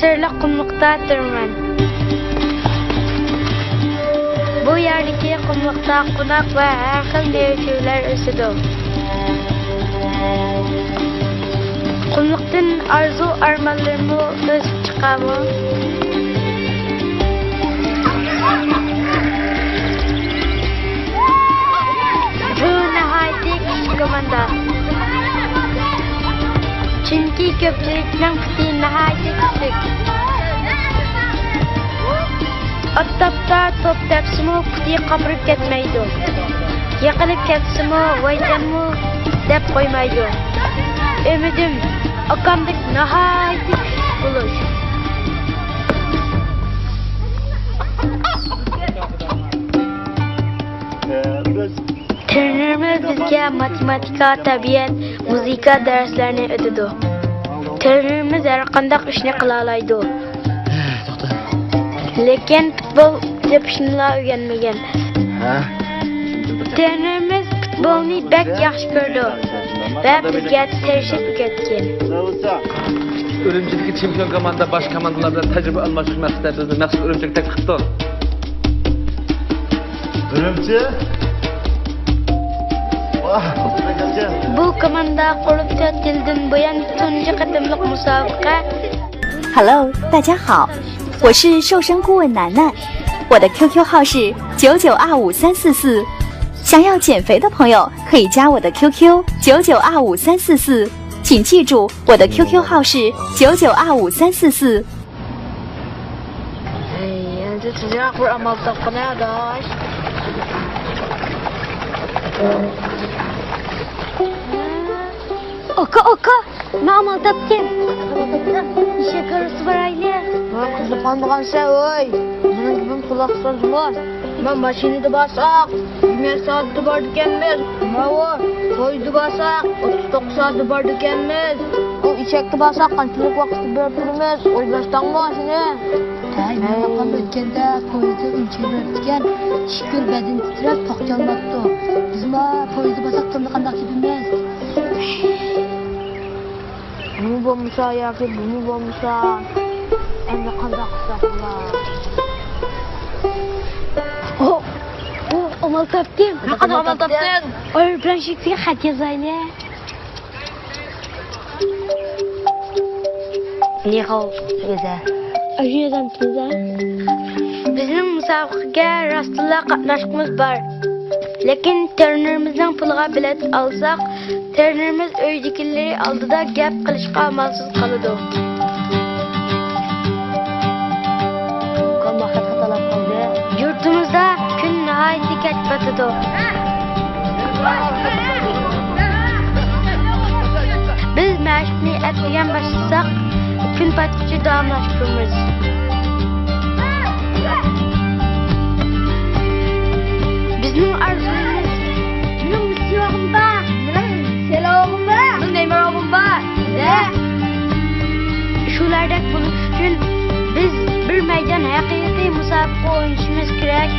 sırlı kumluqdadirman. Bu yerdeki kumluqda qo'noq va har xil meva-chevalar o'sadi. Qumluqdan arzu armonlarimni o'sib chiqaman. Bu nihoyatda kichik komanda. Chunki ko'pchilikning puti nihoyatda kichik. Ottapda top tepsimi puti qopirib ketmaydi. Yiqilib ketsimi voydanmi deb qo'ymaydi. Ümidim akamdek nihoyatda kichik bo'lish. Trenerimiz bizga matematika, tabiat, muzika darslarini o'tadi. Trenerimiz har qanday ishni qila oladi. Lekin futbol deb ishni o'rganmagan. Trenerimiz futbolni bek yaxshi ko'rdi va bizga terishib ketgan. Urumchidagi chempion komanda boshqa komandalar bilan tajriba almashish maqsadida bizni maxsus Urumchiga taklif qildi. Urumchi? Bu komanda qurib to'tildan buyon tunji qatimliq musobaqa. Hello， 大家好，我是瘦身顾问楠楠，我的 QQ 号是99253444，想要减肥的朋友可以加我的 QQ 99253444，请记住我的 QQ 号是99253444。这只是会儿毛到不那的。Oka, ma'mal topgan. İşe karısı var aile. Kızı kandıgan şey oy. Bunun gibi kulak sözmüz. Ben maşinide basak, 20 saatte var dikenmez. Mava, toydu basak, 39 saatte var dikenmez. O içekti basak, kançılık vakti börtürmez. Oylaştan mı seni? Ay, ben ötkende poydu ülke börtüken, şükür bedin titrep tokçalmaktı. Bizim poydu basak tırlı kandak tipimiz. Bunu bulmuşa yaki, bunu bulmuşa. Emre kandak saklar. Amal topdim. Ne kadar amal topdun? Oyun bilan sheksiga xat yozayli. Ne hal güzel. Ayıdan size. Bizning musobaqaga rostla qatnashimiz bor. Lekin trenerimizning puliga bilet alsak, trenerimiz uydagilar oldida gap qilishga amalsiz qoladi. Qanday talab qildi? Yurtimizda kun nihoyatda kech botadi. Biz mashqni ertagan boshlasak, kun patguncha davomlashtiramiz. Bizning arzuyimiz, mening misyog'im bor, mening selog'im bor, mening nemarog'im bor. Shulardek bo'lish uchun biz bir maydon haqiqiy musobaqa o'ynashimiz kerak.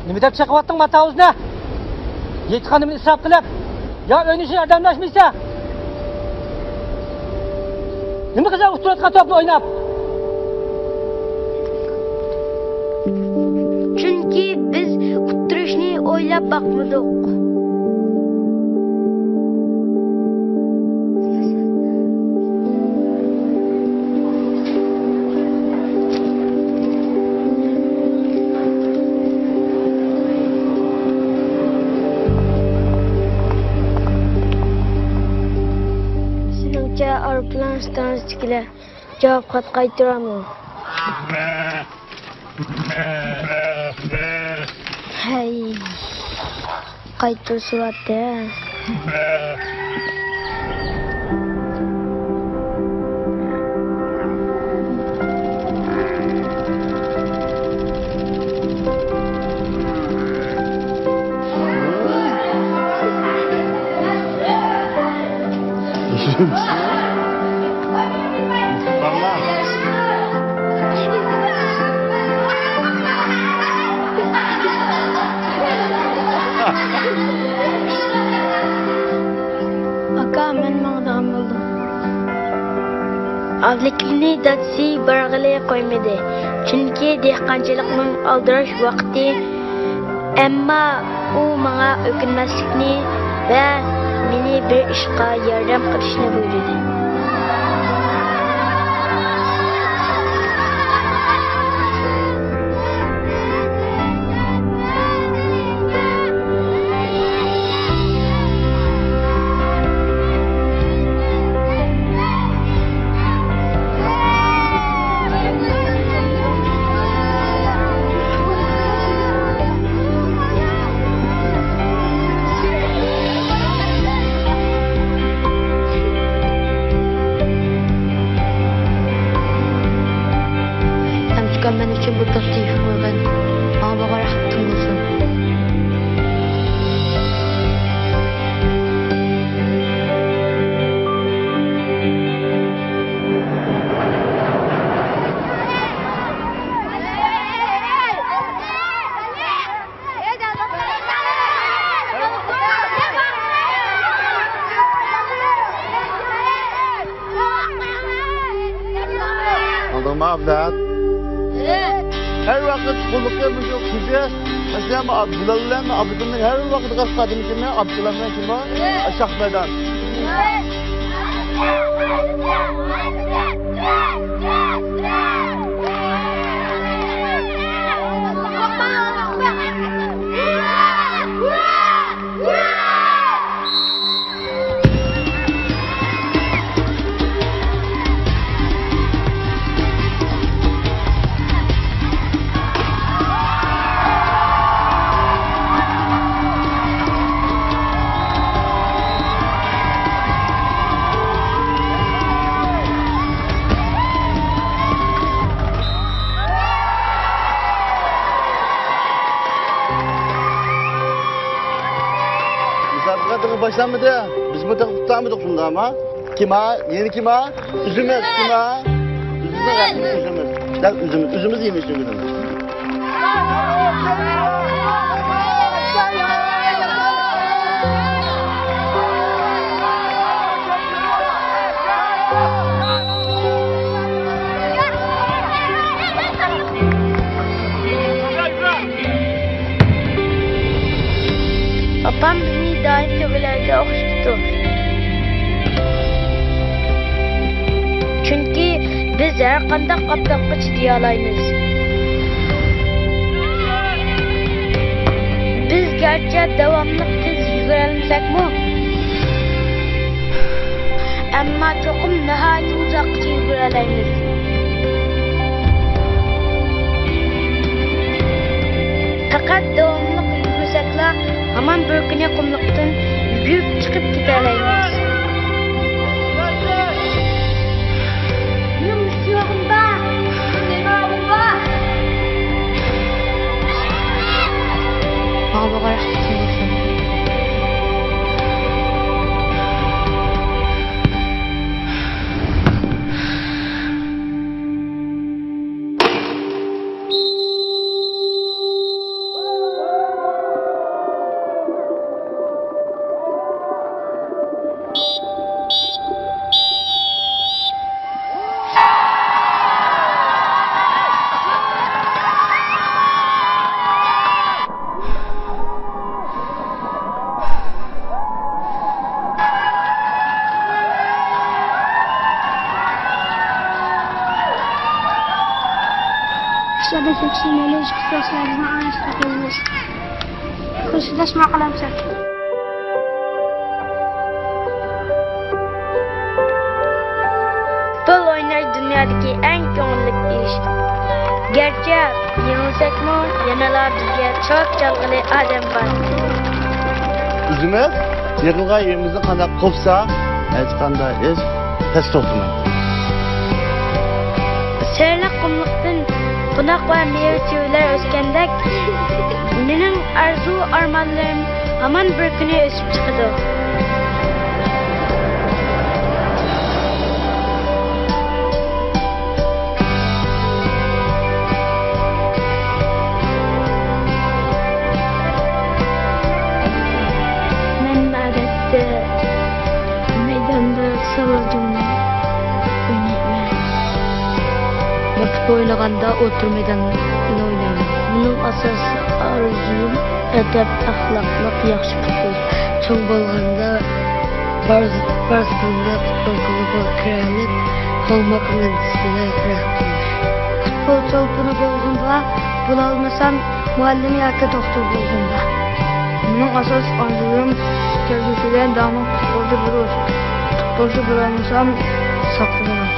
Nima deb chiqyapting matavuzni? Yetganimni isrof qilib, yo o'ynashga yordamlashmaysa? Nima qilsa o'tirayotgan to'pni o'ynab? Chunki biz utirishni o'ylab boqmadik. Aeroplan stansiyaga javob xat qaytaraman. Hey, qaytaryapti. avlikini dadisi barg'ili qo'ymadi. Chunki dehqonchilikning aldirash vaqti, ammo u menga o'kinmaslikni va meni bir ishga yordam qilishni buyurdi. Ben için bu teklif koygan. Ama bana hakkım olsun. Aldırma ablat. Her vakit kullukta bir şey kızıyor. Mesela Abdullah'la Abdullah'ın her vakit kaskadını kime? Abdullah'la kime? Aşağı meydan. Başlanmadı. Biz bu takım tutamadık şunda ama. Kim ha? Yeni kim ha? Üzümüz kim ha? Üzümüz. Üzümüz yemiş üzümüz. Babam bizni doim töbelarda o'qishdi. Chunki biz har qanday qopqoqqa chiday olamiz. Biz garchi davomli tez yugurolmasakmi, ammo cho'qim nihoyat uzoqqa yugura olamiz. Faqat davomli yugursak, aman bir kuni qumliqdan yugurib chiqib keta olamiz. Şurada seçilmeli kıstaslarını araştırıyoruz. Kıstasma kalamsak. Futbol oynash dunyodagi eng ko'ngilli ish. Garchi yengilsakmi, yanalar bizga çok chalg'ili odam bor. Üzümüz, yığılğa yerimizni qanday qopsa, hech qanday ish tez to'xtamaydi. Serliq qumliqdan bunoq va meva-chevalar o'sgandek, mening arzu-armonlarim hamon bir kuni o'sib chiqadi. Men odatda maydonda savurdimni o'ynayman. oynaganda otur meydanında oynayman. Bunun asas arzum edep, ahlaklık, yaxşı futbol. Çoğ bolganda Barcelona futbol klubu kiralip, olmak mühendisliğine bıraktım. Futbol çolpunu bolganda, bulalmasam muallim yoki doktor bolganda. Bunun asas arzum kelgüsüden damat futbolcu bulur. Futbolcu bulamazsam saklanamam.